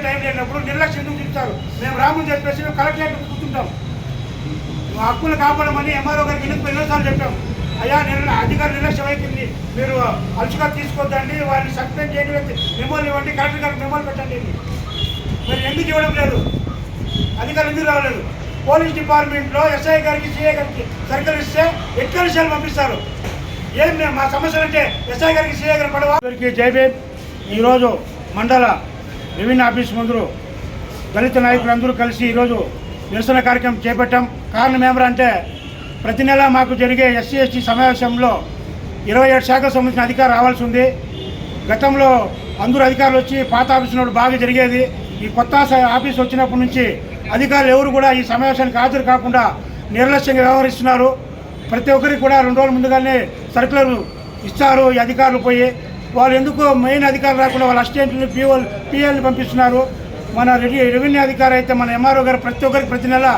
Time లేనప్పుడు నిర్లక్ష్యం ఎందుకు చూపుతారు? మేము రామని చెప్పేసి మేము కలెక్టరేట్ కూర్చుంటాం. హక్కులు కాపాడమని ఎంఆర్ఓ గారికి ఎన్నిసార్లు చెప్పాం. అయ్యా అధికారులు నిర్లక్ష్యం అయిపోయింది, మీరు అలసిగా తీసుకోవద్దండి, వారిని సస్పెండ్ చేయండి, మెమోలు ఇవ్వండి, కలెక్టర్ గారికి మెమోలు పెట్టండి. మరి ఎందుకు ఇవ్వడం లేదు? అధికారులు ఎందుకు రావలేదు? పోలీస్ డిపార్ట్మెంట్లో ఎస్ఐ గారికి సిఐ గారికి సర్కిల్ ఇస్తే ఎక్కడ విషయాలు పంపిస్తారు. ఏం మా సమస్యలు అంటే ఎస్ఐ గారికి సిఐ గారికి పడవ. జై భీమ్. ఈరోజు మండల రెవెన్యూ ఆఫీస్ ముందు దళిత నాయకులందరూ కలిసి ఈరోజు నిరసన కార్యక్రమం చేపట్టాం. కారణం ఏమంటే ప్రతి నెల మాకు జరిగే ఎస్సీ ఎస్టీ సమావేశంలో 27 శాఖలకు సంబంధించిన అధికారులు రావాల్సి ఉంది. గతంలో అందరూ అధికారులు వచ్చి పాత ఆఫీస్ నుండి బాగా జరిగేది. ఈ కొత్త ఆఫీస్ వచ్చినప్పటి నుంచి అధికారులు ఎవరు కూడా ఈ సమావేశానికి హాజరు కాకుండా నిర్లక్ష్యంగా వ్యవహరిస్తున్నారు. ప్రతి ఒక్కరికి కూడా 2 రోజుల ముందుగానే సర్కులర్ ఇస్తారు. ఈ అధికారులు పోయి వాళ్ళు ఎందుకు మెయిన్ అధికారులు రాకుండా వాళ్ళ అసిస్టెంట్ని పిఎల్ని పంపిస్తున్నారు. మన రెవెన్యూ అధికారి అయితే మన ఎంఆర్ఓ గారు ప్రతి ఒక్కరికి ప్రతి నెల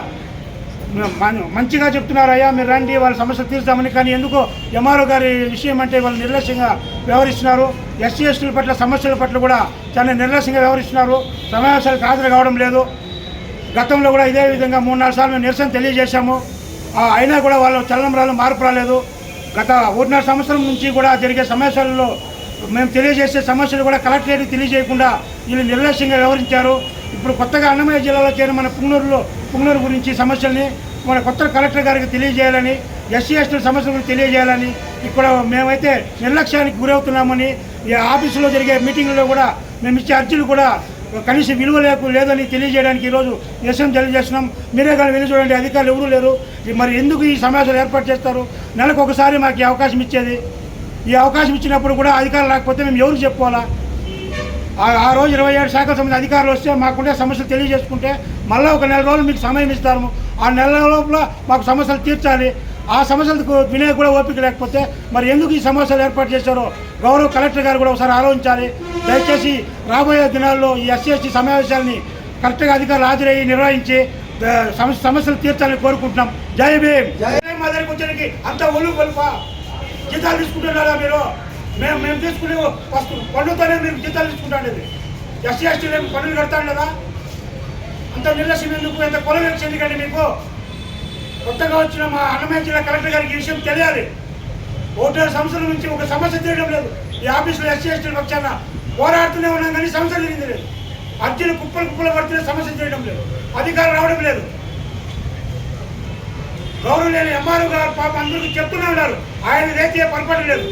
మంచిగా చెప్తున్నారు, అయ్యా మీరు రండి వాళ్ళ సమస్యలు తీర్చామని. కానీ ఎందుకో ఎంఆర్ఓ గారి విషయం అంటే వాళ్ళు నిర్లక్ష్యంగా వ్యవహరిస్తున్నారు. ఎస్సీ ఎస్టీల పట్ల సమస్యల పట్ల కూడా చాలా నిర్లక్ష్యంగా వ్యవహరిస్తున్నారు. సమావేశాలకు హాజరు కావడం లేదు. గతంలో కూడా ఇదే విధంగా 3-4 సార్లు మేము నిరసన తెలియజేశాము. అయినా కూడా వాళ్ళు చలనం మార్పు రాలేదు. గత 1.5 సంవత్సరం నుంచి కూడా జరిగే సమావేశాలలో మేము తెలియజేసే సమస్యలు కూడా కలెక్టరేట్కి తెలియజేయకుండా వీళ్ళు నిర్లక్ష్యంగా వ్యవహరించారు. ఇప్పుడు కొత్తగా అన్నమయ్య జిల్లాలో చేరిన మన పుంగనూరు గురించి సమస్యల్ని మన కొత్త కలెక్టర్ గారికి తెలియజేయాలని, ఎస్సీ ఎస్టీ సమస్యల గురించి తెలియజేయాలని ఇక్కడ మేమైతే నిర్లక్ష్యానికి గురవుతున్నామని ఈ ఆఫీసులో జరిగే మీటింగ్లో కూడా మేము ఇచ్చే అర్జీలు కూడా కనీస విలువ లేదని తెలియజేయడానికి ఈరోజు నిరసన తెలియజేస్తున్నాం. మీరే కానీ వెళ్ళి చూడండి, అధికారులు ఎవరూ లేరు. మరి ఎందుకు ఈ సమావేశాలు ఏర్పాటు చేస్తారు? నెలకు ఒకసారి మాకు ఈ అవకాశం ఇచ్చేది. ఈ అవకాశం ఇచ్చినప్పుడు కూడా అధికారులు రాకపోతే మేము ఎవరు చెప్పుకోవాలా? ఆ రోజు 27 శాఖల సంబంధించిన అధికారులు వస్తే మాకుండే సమస్యలు తెలియజేసుకుంటే మళ్ళీ ఒక 4 రోజులు మీకు సమయం ఇస్తాము. ఆ నెల లోపల మాకు సమస్యలు తీర్చాలి. ఆ సమస్యలకు వినే కూడా ఓపిక లేకపోతే మరి ఎందుకు ఈ సమస్యలు ఏర్పాటు చేశారో గౌరవ కలెక్టర్ గారు కూడా ఒకసారి ఆలోచించాలి. దయచేసి రాబోయే దినాల్లో ఈ ఎస్సీ ఎస్టీ సమావేశాలని కరెక్ట్గా అధికారులు హాజరయ్యి నిర్వహించి సమస్యలు తీర్చాలని కోరుకుంటున్నాం. జై భీమ్. మా దగ్గరికి వచ్చేసరికి అంత ఒళ్ళు గొల్పా జీతాలు తీసుకుంటున్నారా మీరు? మేము తీసుకునే ఫస్ట్ పన్నుతోనే మీరు జీతాలు తీసుకుంటాండేది. ఎస్సీ ఎస్టీ మేము పన్నులు కడతాను కదా. అంత నిర్లక్ష్యం ఎందుకు? ఎంత కొలం ఎందుకండి మీకు? కొత్తగా వచ్చిన మా అన్నమయ్య జిల్లా కలెక్టర్ గారికి ఈ విషయం తెలియాలి. 1.5 సంవత్సరం నుంచి ఒక సమస్య తీయడం లేదు. ఈ ఆఫీసులో ఎస్సీ ఎస్టీ పక్షాన పోరాడుతూనే ఉన్నాం కానీ సమస్య జరిగింది లేదు. అర్జీలు కుప్పలు పడుతున్న సమస్య చేయడం లేదు. అధికారులు రావడం లేదు. గౌరవ లేని ఎంఆర్ఓ గారు పాప అందరికీ చెప్తూనే ఉన్నారు. ఆయన రైతే పొరపాటు లేదు.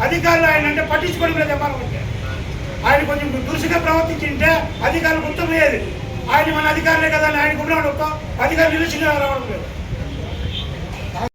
అధికారులు ఆయన అంటే పట్టించుకోవడం లేదు. ఎంఆర్ఓ అంటే ఆయన కొంచెం దురుసుగా ప్రవర్తించింటే అధికారులు గుర్తమయ్యేది. ఆయన మన అధికారులే కదా అని ఆయన గుమ్మ అధికారులు నిలిచిగా రావడం లేదు.